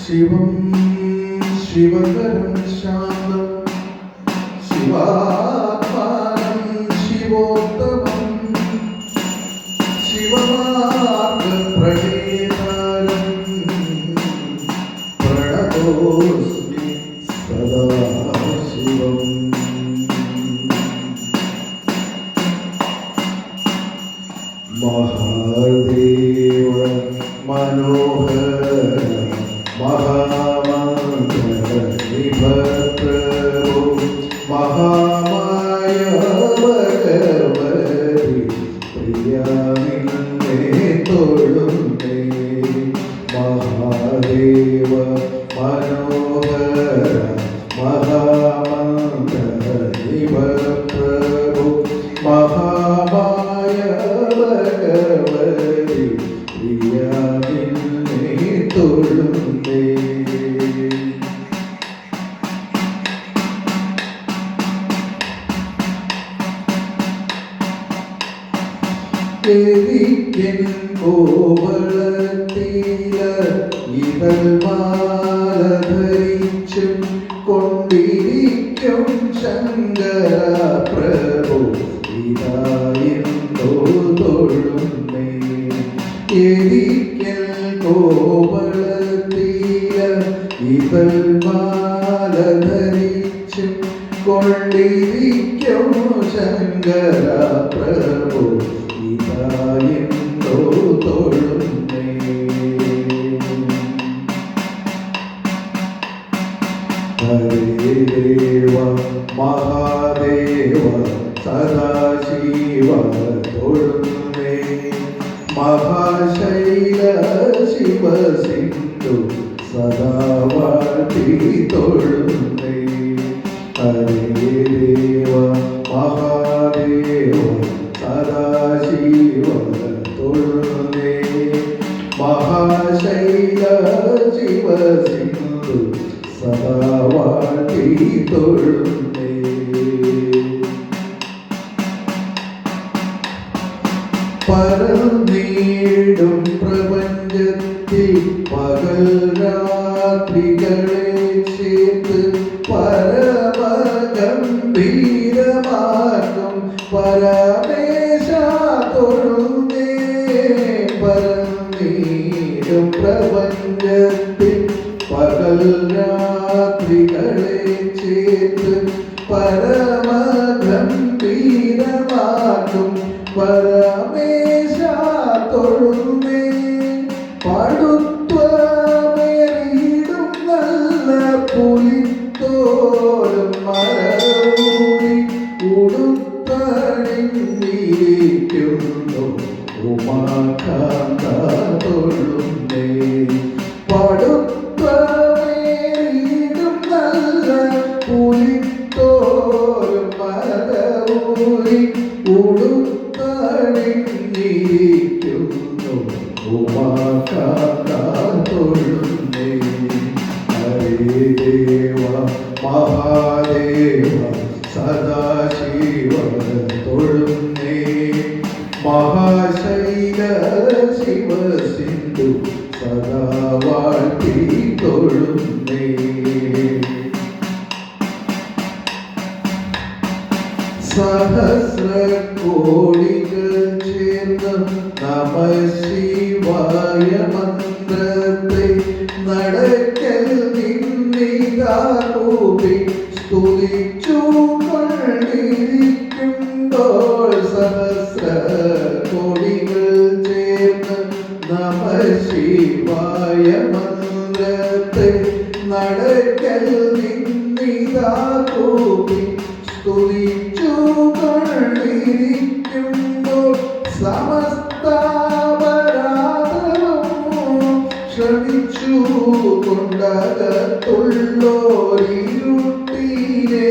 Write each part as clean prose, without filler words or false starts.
ശിവം ശിവകരം ശാന്തം ശിവാത്മാനം ശിവോത്തമം ശിവമാർഗപ്രണേതാരം പ്രണതോസ്മി സദാശിവം. മഹാദേവ മനോഹര മഹാമന്ത്രനിഭപ്രഭോ മഹാമായ ഭഗവതി പ്രിയനിന്നെ തൊഴുന്നേ. മഹാദേവ മനോഹര മഹാമന്ത്രനിഭപ്രഭോ മഹാമായ ഭഗവതി പ്രിയനിന്നെ തൊഴുന്നേ. ദേവിക്കൻ കോവളത്തില ഇതൾ മാല ധരിച്ചും കൊണ്ടിരിക്കും ശങ്കര പ്രഭു ഇതായെന്തോ തൊഴുന്നേ. ദേവിക്കൻ കോവളത്തില ഇതൾ മാല ധരിച്ചും കൊണ്ടിരിക്കും ശങ്കര പ്രഭു ഇതായെന്തോ തൊഴുന്നേ. ഹരേ ദേവ മഹാദേവ സദാശിവ തൊഴുന്നേ. മഹാശൈല ശിവ സിന്ധു സദാ വാഴ്ത്തി തൊഴുന്നേ. ഹരേ ദേവ മഹാദേവ സദാശിവ തൊഴുന്നേ. മഹാശൈല ശിവ സിന്ധു സദാ വാഴ്ത്തി തൊഴുന്നേ. പരന്നീടും പ്രപഞ്ചത്തിൽ പകൽ രാത്രികളെ ചേർത്ത് പരമഗംഭീരമാക്കും പരമേശ തൊഴുന്നേ. പരന്നീടും പ്രപഞ്ചത്തിൽ പകൽ രാത്രികളെ ചേർത്ത് പരമഗംഭീരമാക്കും പരമേശ തൊഴുന്നേ. പടുത്വമേറിയിടും നല്ല പുലിത്തോലും മരൂരി ഉടുത്തണിഞ്ഞിരിക്കുന്നു ഉമാകാന്ത തൊഴുന്നേ. പടുത്വമേറിയിടും നല്ല പുലിത്തോലും മരൂരി ഉടുത്തണിഞ്ഞിരിക്കുന്നു ഉമാകാന്ത തൊഴുന്നേ. ഹരേ ദേവ മഹാദേവ സദാശിവ തൊഴുന്നേ. മഹാശൈല ശിവ സിന്ധു സദാ വാഴ്ത്തി തൊഴുന്നേ. സഹസ്ര കോടികൾ ചേർന്ന് നമഃശിവായ മന്ത്രത്തെ നടക്കൽ നിന്നിതാകൂപി സ്തുതിച്ചു കൊണ്ടിരിക്കുമ്പോൾ. സഹസ്ര കോടികൾ ചേർന്ന് നമഃശിവായ മന്ത്രത്തെ നടക്കൽ നിന്നിതാകൂപി സ്തുതിച്ചു കൊണ്ടിരിക്കുമ്പോൾ സമസ്താപരാധവും ശ്രമിച്ചു കൊണ്ടകത്തുള്ളോരിരുട്ടിനെ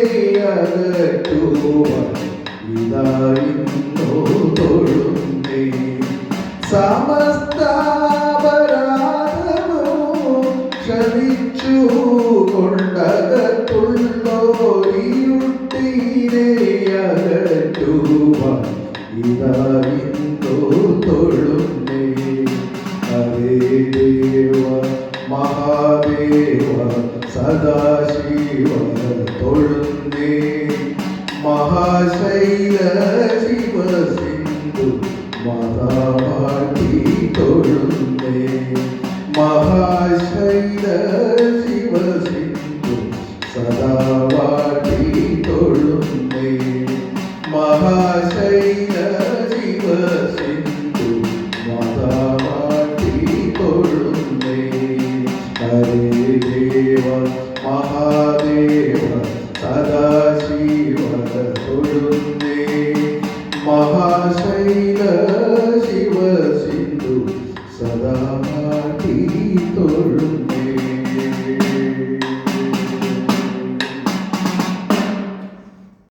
അകറ്റുവാൻ ഇതായിരുന്നു തൊഴുന്നേ. സമസ്താപരാധവും ശ്രമിച്ചു കൊണ്ടകത്തുള്ളോരിരുട്ടിനെ അകറ്റുവാൻ ഇതായിരുന്നു തൊഴുന്നേ. ഹരേ ദേവ മഹാദേവ മഹാശക്തിയാം